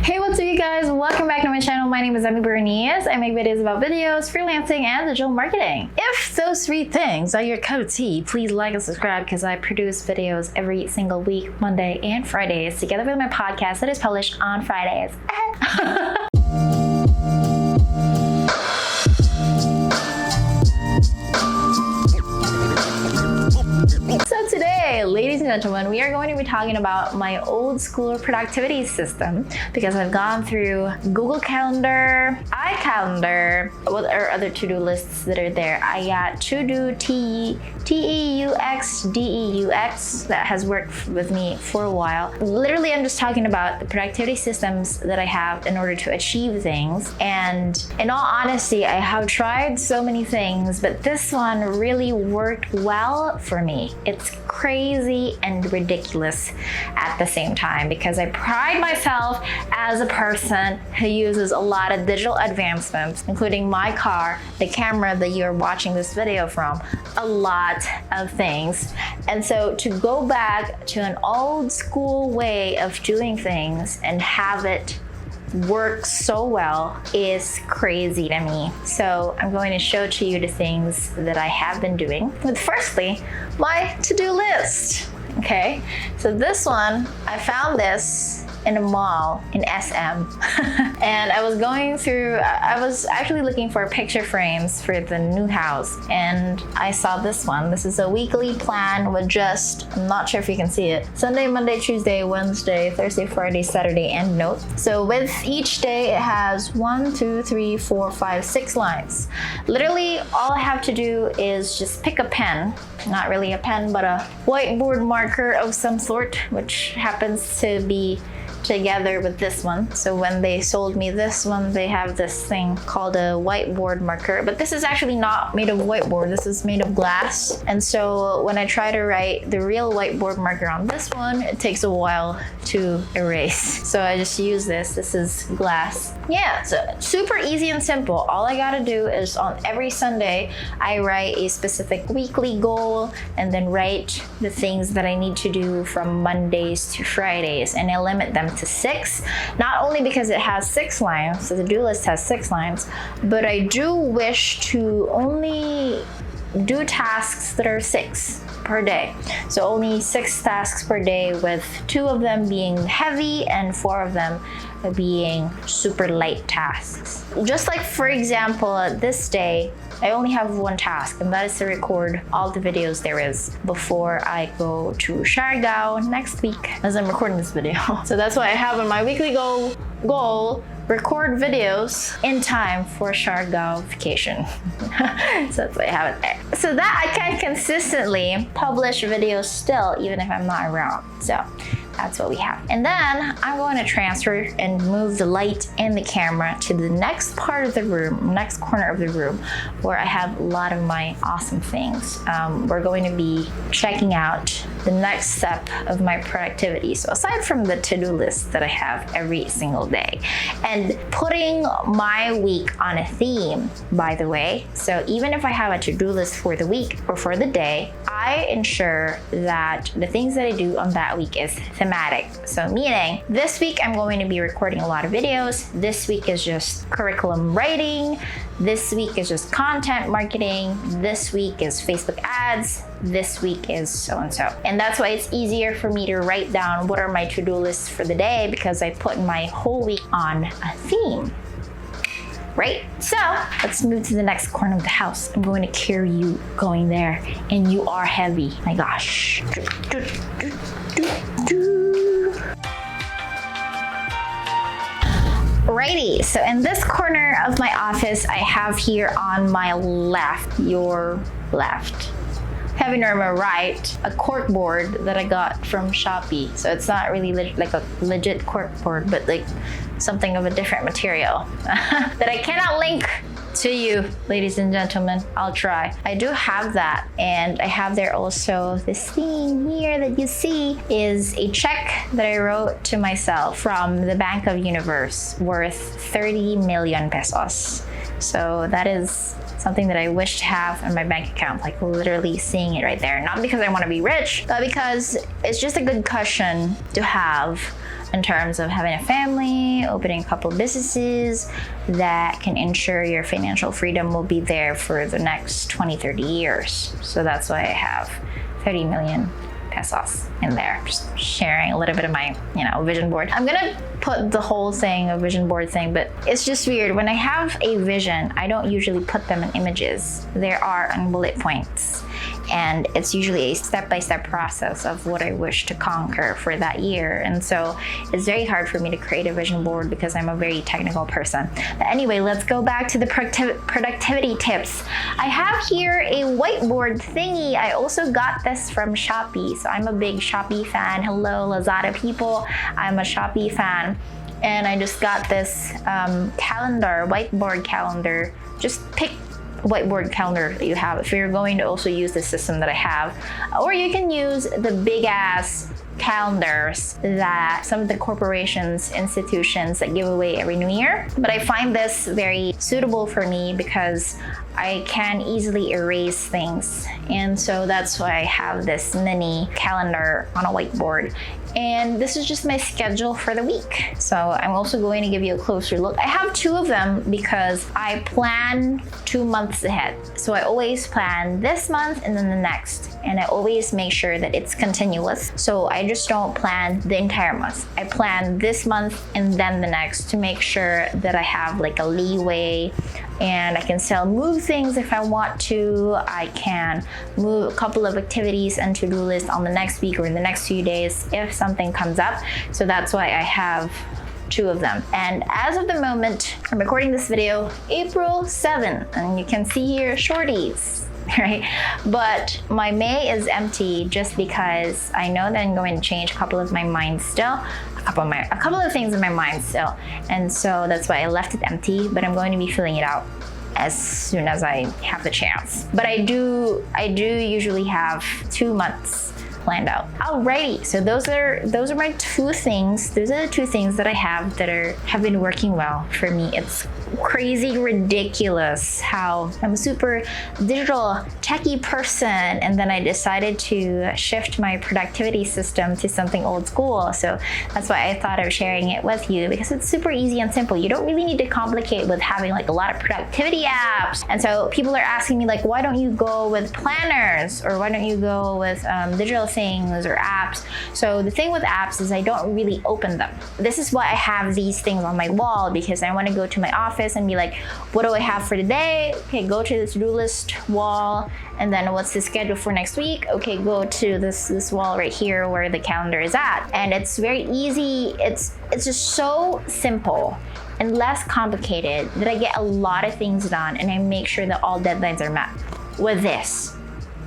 Hey, what's up you guys? Welcome back to my channel. My name is Demi Bernice. I make videos about videos, freelancing, and digital marketing. If those three things are your cup of tea, please like and subscribe because I produce videos every single week, Monday and Fridays, together with my podcast that is published on Fridays. So today, ladies and gentlemen, we are going to be talking about my old school productivity system because I've gone through Google Calendar, iCalendar, what are other to-do lists that are there. I got To-Do, T-E-U-X, D-E-U-X that has worked with me for a while. Literally, I'm just talking about the productivity systems that I have in order to achieve things. And in all honesty, I have tried so many things, but this one really worked well for me. It's crazy and ridiculous at the same time because I pride myself as a person who uses a lot of digital advancements, including my car, the camera that you're watching this video from, a lot of things. And so to go back to an old school way of doing things and have it work so well is crazy to me. So I'm going to show to you the things that I have been doing with firstly my to-do list. Okay, so this one, I found this in a mall in SM and I was going through, I was actually looking for picture frames for the new house and I saw this one. This is a weekly plan with just, I'm not sure if you can see it, Sunday, Monday, Tuesday, Wednesday, Thursday, Friday, Saturday, and note. So with each day it has 1, 2, 3, 4, 5, 6 lines. Literally all I have to do is just pick a pen, not really a pen but a whiteboard marker of some sort, which happens to be together with this one. So when they sold me this one, they have this thing called a whiteboard marker, but this is actually not made of whiteboard. This is made of glass. And so when I try to write the real whiteboard marker on this one, it takes a while to erase. So I just use this. This is glass. Yeah, so super easy and simple. All I gotta do is on every Sunday, I write a specific weekly goal and then write the things that I need to do from Mondays to Fridays, and I limit them to 6, not only because it has 6 lines, so the to-do list has 6 lines, but I do wish to only do tasks that are 6 per day. So only 6 tasks per day, with 2 of them being heavy and 4 of them being super light tasks. Just like, for example, this day, I only have 1 task, and that is to record all the videos there is before I go to Siargao next week as I'm recording this video. So that's why I have on my weekly goal record videos in time for Siargao vacation. So that's why I have it there. So that I can consistently publish videos still, even if I'm not around. So that's what we have. And then I'm going to transfer and move the light and the camera to the next part of the room, next corner of the room, where I have a lot of my awesome things. We're going to be checking out the next step of my productivity. So aside from the to-do list that I have every single day, and putting my week on a theme, by the way. So even if I have a to-do list for the week or for the day, I ensure that the things that I do on that week is thematic. So meaning this week I'm going to be recording a lot of videos. This week is just curriculum writing. This week is just content marketing. This week is Facebook ads. This week is so-and-so. And that's why it's easier for me to write down what are my to-do lists for the day, because I put my whole week on a theme. Right? So let's move to the next corner of the house. I'm going to carry you going there, and you are heavy. My gosh. Righty, so in this corner of my office, I have here on my left, your left, having on my right, a cork board that I got from Shopee. So it's not really like a legit cork board, but like something of a different material that I cannot link to you, ladies and gentlemen. I'll try. I do have that, and I have there also this thing here that you see is a check that I wrote to myself from the Bank of Universe worth 30 million pesos. So that is something that I wish to have in my bank account, like literally seeing it right there. Not because I want to be rich, but because it's just a good cushion to have in terms of having a family, opening a couple of businesses that can ensure your financial freedom will be there for the next 20, 30 years. So that's why I have 30 million pesos in there. Just sharing a little bit of my, vision board. I'm gonna put the whole thing, a vision board thing, but it's just weird. When I have a vision, I don't usually put them in images. There are on bullet points. And it's usually a step-by-step process of what I wish to conquer for that year. And so it's very hard for me to create a vision board because I'm a very technical person. But anyway, let's go back to the productivity tips. I have here a whiteboard thingy. I also got this from Shopee. So I'm a big Shopee fan. Hello, Lazada people. I'm a Shopee fan. And I just got this calendar, whiteboard calendar. Just pick whiteboard calendar that you have if you're going to also use the system that I have, or you can use the big ass calendars that some of the corporations, institutions that give away every new year. But I find this very suitable for me because I can easily erase things, and so that's why I have this mini calendar on a whiteboard. And this is just my schedule for the week. So I'm also going to give you a closer look. I have two of them because I plan 2 months ahead. So I always plan this month and then the next. And I always make sure that it's continuous. So I just don't plan the entire month. I plan this month and then the next to make sure that I have like a leeway, and I can still move things if I want to. I can move a couple of activities and to-do list on the next week or in the next few days if something comes up. So that's why I have two of them. And as of the moment, I'm recording this video April 7th, and you can see here shorties, right? But my May is empty just because I know that I'm going to change a couple of my minds still. A couple of things in my mind still, and so that's why I left it empty, but I'm going to be filling it out as soon as I have the chance. But I do usually have 2 months planned out. Alrighty, so those are my two things. Those are the two things that I have that have been working well for me. It's crazy ridiculous how I'm a super digital techie person, and then I decided to shift my productivity system to something old school. So that's why I thought of sharing it with you, because it's super easy and simple. You don't really need to complicate with having like a lot of productivity apps. And so people are asking me like, why don't you go with planners, or why don't you go with digital things or apps? So the thing with apps is I don't really open them. This is why I have these things on my wall, because I want to go to my office and be like, what do I have for today? Okay, go to the to-do list wall, and then what's the schedule for next week? Okay, go to this wall right here where the calendar is at. And it's very easy. It's just so simple and less complicated that I get a lot of things done, and I make sure that all deadlines are met with this.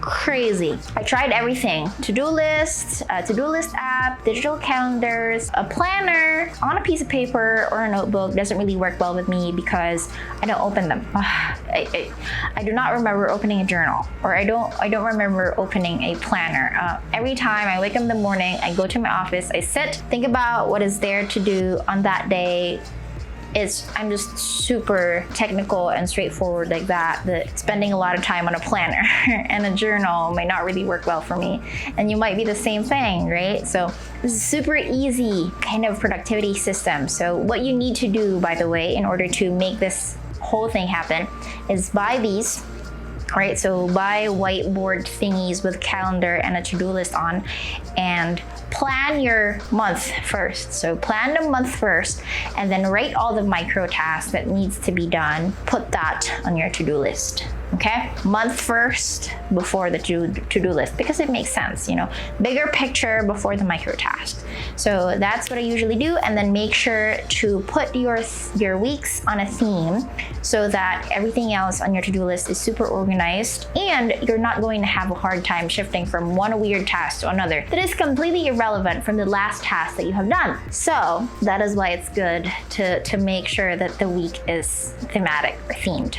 Crazy. I tried everything. To-do list, a to-do list app, digital calendars, a planner on a piece of paper or a notebook doesn't really work well with me because I don't open them. I do not remember opening a journal, or I don't remember opening a planner. Every time I wake up in the morning, I go to my office, I sit, think about what is there to do on that day. I'm just super technical and straightforward like that spending a lot of time on a planner and a journal might not really work well for me. And you might be the same thing, right? So this is super easy kind of productivity system. So what you need to do, by the way, in order to make this whole thing happen is buy these. Right, so buy whiteboard thingies with calendar and a to-do list on, and plan your month first. So plan the month first, and then write all the micro tasks that needs to be done. Put that on your to-do list. Okay, month first before the to-do list, because it makes sense, bigger picture before the micro task. So that's what I usually do, and then make sure to put your weeks on a theme so that everything else on your to-do list is super organized, and you're not going to have a hard time shifting from one weird task to another that is completely irrelevant from the last task that you have done. So that is why it's good to make sure that the week is thematic or themed,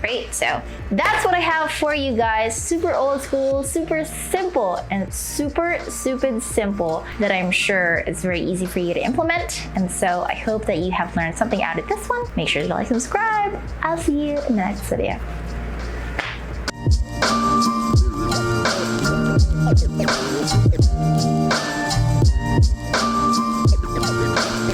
right? So that's what I have for you guys. Super old school, super simple, and super stupid simple that I'm sure it's very easy for you to implement. And so I hope that you have learned something out of this one. Make sure to like and subscribe. I'll see you in the next video.